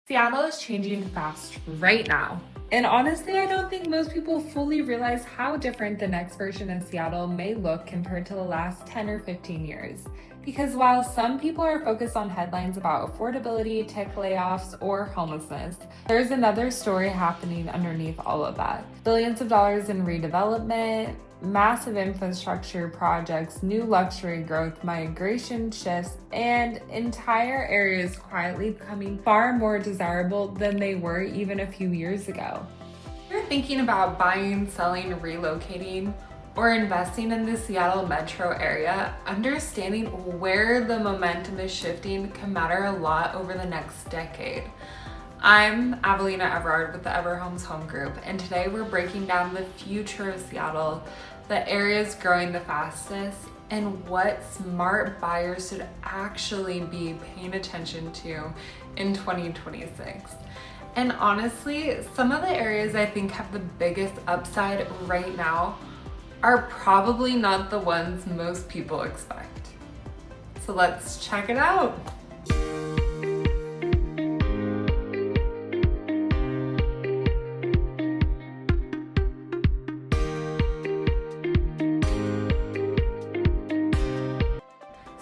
Seattle is changing fast right now. And honestly, I don't think most people fully realize how different the next version of Seattle may look compared to the last 10 or 15 years. Because while some people are focused on headlines about affordability, tech layoffs, or homelessness, there's another story happening underneath all of that. Billions of dollars in redevelopment, massive infrastructure projects, new luxury growth, migration shifts, and entire areas quietly becoming far more desirable than they were even a few years ago. If you're thinking about buying, selling, relocating, or investing in the Seattle metro area, understanding where the momentum is shifting can matter a lot over the next decade. I'm Avelina Everard with the Everhomes Home Group, and today we're breaking down the future of Seattle, the areas growing the fastest, and what smart buyers should actually be paying attention to in 2026. And honestly, some of the areas I think have the biggest upside right now are probably not the ones most people expect. So let's check it out.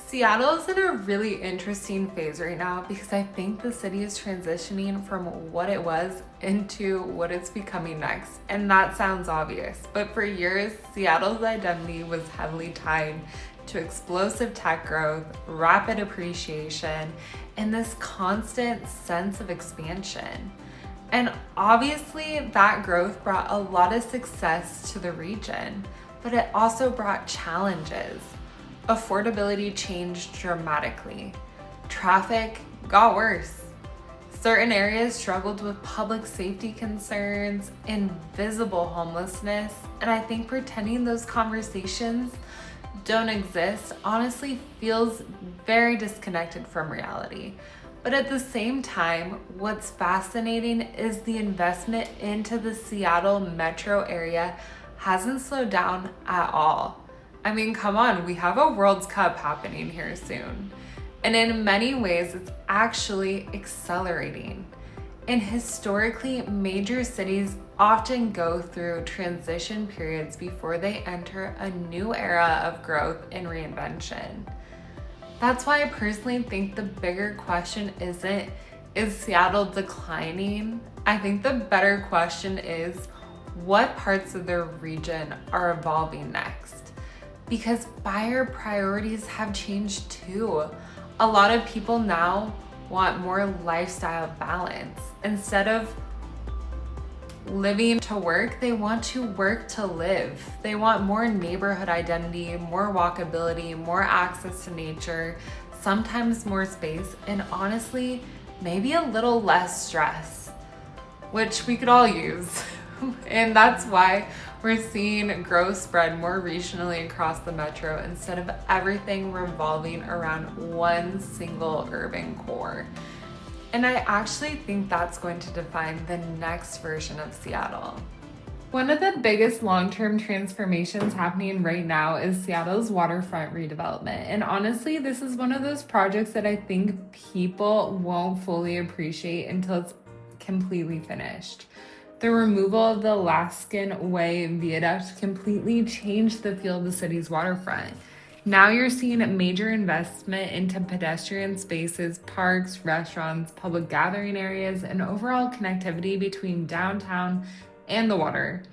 Seattle is in a really interesting phase right now because I think the city is transitioning from what it was into what it's becoming next. And that sounds obvious, but for years, Seattle's identity was heavily tied to explosive tech growth, rapid appreciation, and this constant sense of expansion. And obviously, that growth brought a lot of success to the region, but it also brought challenges. Affordability changed dramatically. Traffic got worse. Certain areas struggled with public safety concerns, invisible homelessness, and I think pretending those conversations don't exist honestly feels very disconnected from reality. But at the same time, what's fascinating is the investment into the Seattle metro area hasn't slowed down at all. I mean, come on, we have a World Cup happening here soon. And in many ways, it's actually accelerating. And historically, major cities often go through transition periods before they enter a new era of growth and reinvention. That's why I personally think the bigger question isn't, is Seattle declining? I think the better question is, what parts of the region are evolving next? Because buyer priorities have changed too. A lot of people now want more lifestyle balance. Instead of living to work, they want to work to live. They want more neighborhood identity, more walkability, more access to nature, sometimes more space, and honestly, maybe a little less stress, which we could all use. And that's why we're seeing growth spread more regionally across the metro instead of everything revolving around one single urban core. And I actually think that's going to define the next version of Seattle. One of the biggest long-term transformations happening right now is Seattle's waterfront redevelopment. And honestly, this is one of those projects that I think people won't fully appreciate until it's completely finished. The removal of the Alaskan Way viaduct completely changed the feel of the city's waterfront. Now you're seeing a major investment into pedestrian spaces, parks, restaurants, public gathering areas, and overall connectivity between downtown and the water.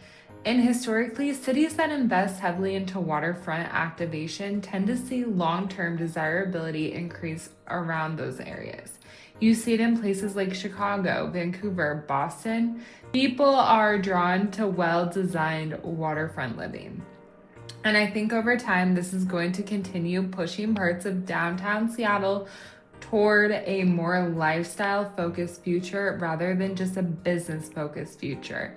And historically, cities that invest heavily into waterfront activation tend to see long-term desirability increase around those areas. You see it in places like Chicago, Vancouver, Boston. People are drawn to well-designed waterfront living. And I think over time, this is going to continue pushing parts of downtown Seattle toward a more lifestyle-focused future rather than just a business-focused future.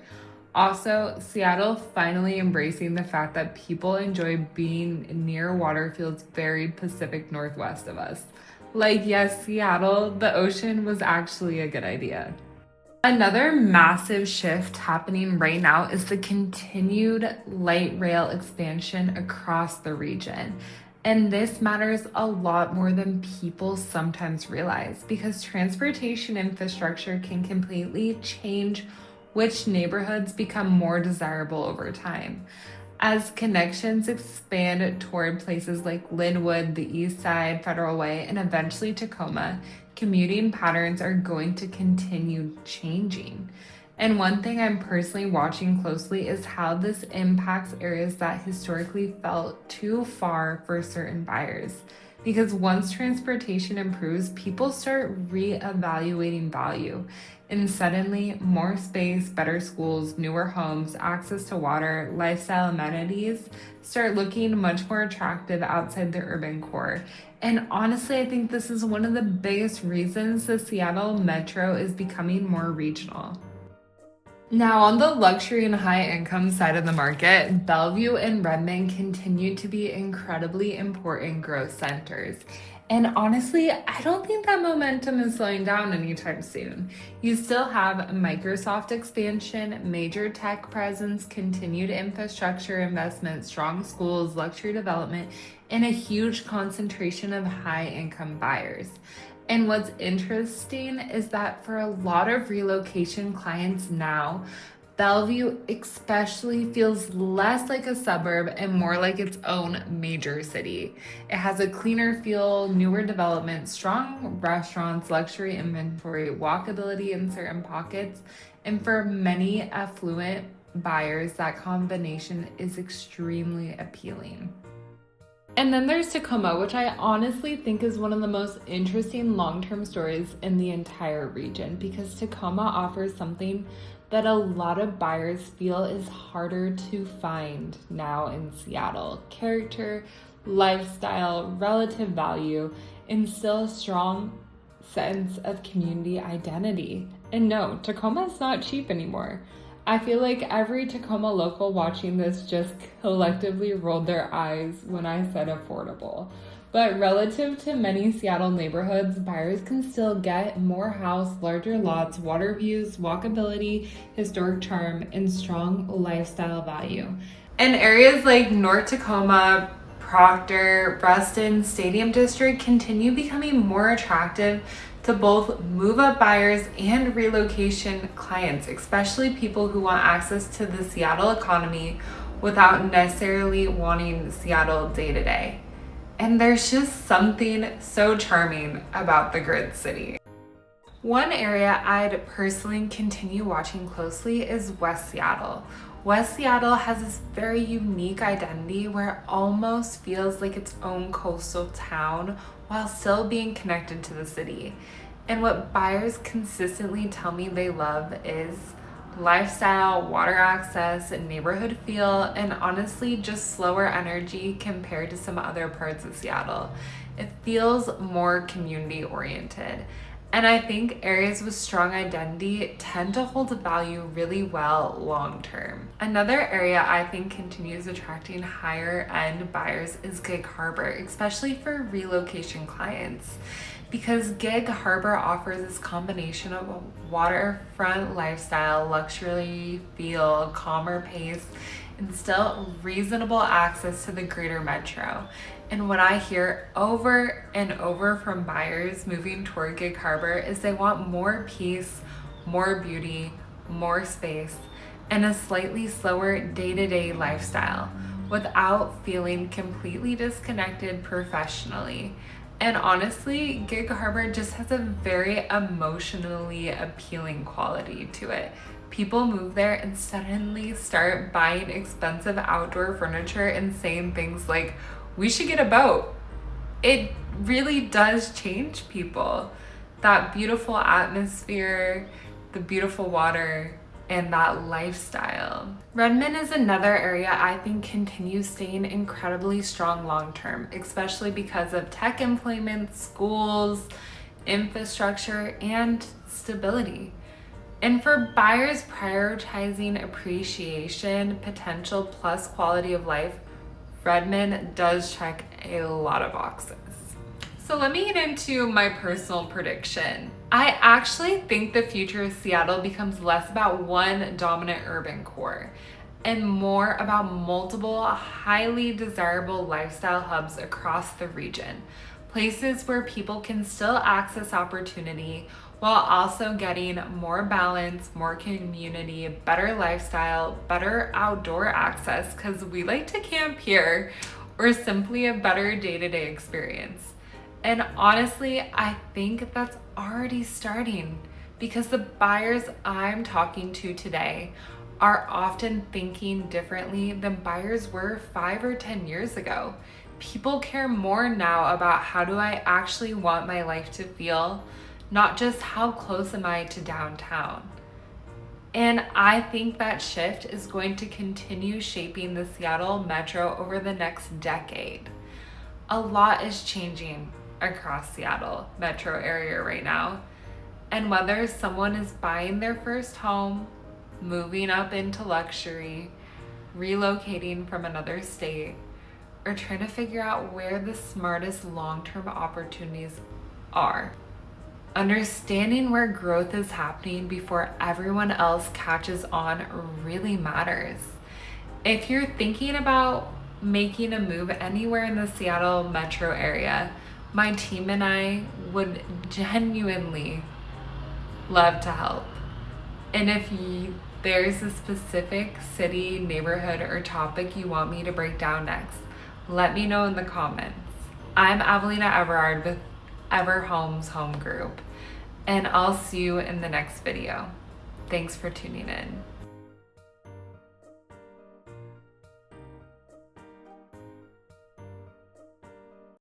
Also, Seattle finally embracing the fact that people enjoy being near water feels very Pacific Northwest of us. Like, yes, Seattle, the ocean was actually a good idea. Another massive shift happening right now is the continued light rail expansion across the region. And this matters a lot more than people sometimes realize because transportation infrastructure can completely change which neighborhoods become more desirable over time. As connections expand toward places like Linwood, the East Side, Federal Way, and eventually Tacoma, commuting patterns are going to continue changing. And one thing I'm personally watching closely is how this impacts areas that historically felt too far for certain buyers. Because once transportation improves, people start reevaluating value. And suddenly, more space, better schools, newer homes, access to water, lifestyle amenities start looking much more attractive outside the urban core. And honestly, I think this is one of the biggest reasons the Seattle metro is becoming more regional. Now, on the luxury and high income side of the market, Bellevue and Redmond continue to be incredibly important growth centers. And honestly, I don't think that momentum is slowing down anytime soon. You still have Microsoft expansion, major tech presence, continued infrastructure investment, strong schools, luxury development, and a huge concentration of high income buyers. And what's interesting is that for a lot of relocation clients now, Bellevue especially feels less like a suburb and more like its own major city. It has a cleaner feel, newer development, strong restaurants, luxury inventory, walkability in certain pockets, and for many affluent buyers, that combination is extremely appealing. And then there's Tacoma, which I honestly think is one of the most interesting long-term stories in the entire region because Tacoma offers something that a lot of buyers feel is harder to find now in Seattle: character, lifestyle, relative value, and still a strong sense of community identity. And no, Tacoma is not cheap anymore. I feel like every Tacoma local watching this just collectively rolled their eyes when I said affordable. But relative to many Seattle neighborhoods, buyers can still get more house, larger lots, water views, walkability, historic charm, and strong lifestyle value. And areas like North Tacoma, Proctor, Ruston, Stadium District continue becoming more attractive to both move-up buyers and relocation clients, especially people who want access to the Seattle economy without necessarily wanting Seattle day-to-day. And there's just something so charming about the grid city. One area I'd personally continue watching closely is West Seattle. West Seattle has this very unique identity where it almost feels like its own coastal town while still being connected to the city. And what buyers consistently tell me they love is lifestyle, water access, neighborhood feel, and honestly just slower energy compared to some other parts of Seattle. It feels more community oriented. And I think areas with strong identity tend to hold value really well long term. Another area I think continues attracting higher end buyers is Gig Harbor, especially for relocation clients. Because Gig Harbor offers this combination of a waterfront lifestyle, luxury feel, calmer pace, and still reasonable access to the greater metro. And what I hear over and over from buyers moving toward Gig Harbor is they want more peace, more beauty, more space, and a slightly slower day-to-day lifestyle without feeling completely disconnected professionally. And honestly, Gig Harbor just has a very emotionally appealing quality to it. People move there and suddenly start buying expensive outdoor furniture and saying things like, "We should get a boat." It really does change people. That beautiful atmosphere, the beautiful water, and that lifestyle. Redmond is another area I think continues staying incredibly strong long term, especially because of tech employment, schools, infrastructure, and stability. And for buyers prioritizing appreciation, potential, plus quality of life, Redmond does check a lot of boxes. So let me get into my personal prediction. I actually think the future of Seattle becomes less about one dominant urban core and more about multiple highly desirable lifestyle hubs across the region. Places where people can still access opportunity while also getting more balance, more community, better lifestyle, better outdoor access, because we like to camp here, or simply a better day-to-day experience. And honestly, I think that's already starting because the buyers I'm talking to today are often thinking differently than buyers were 5 or 10 years ago. People care more now about how do I actually want my life to feel, not just how close am I to downtown. And I think that shift is going to continue shaping the Seattle metro over the next decade. A lot is changing across Seattle metro area right now. And whether someone is buying their first home, moving up into luxury, relocating from another state, or trying to figure out where the smartest long-term opportunities are, understanding where growth is happening before everyone else catches on really matters. If you're thinking about making a move anywhere in the Seattle metro area, my team and I would genuinely love to help. And if there's a specific city, neighborhood, or topic you want me to break down next, let me know in the comments. I'm Evelina Everard with Ever Homes Home Group, and I'll see you in the next video. Thanks for tuning in.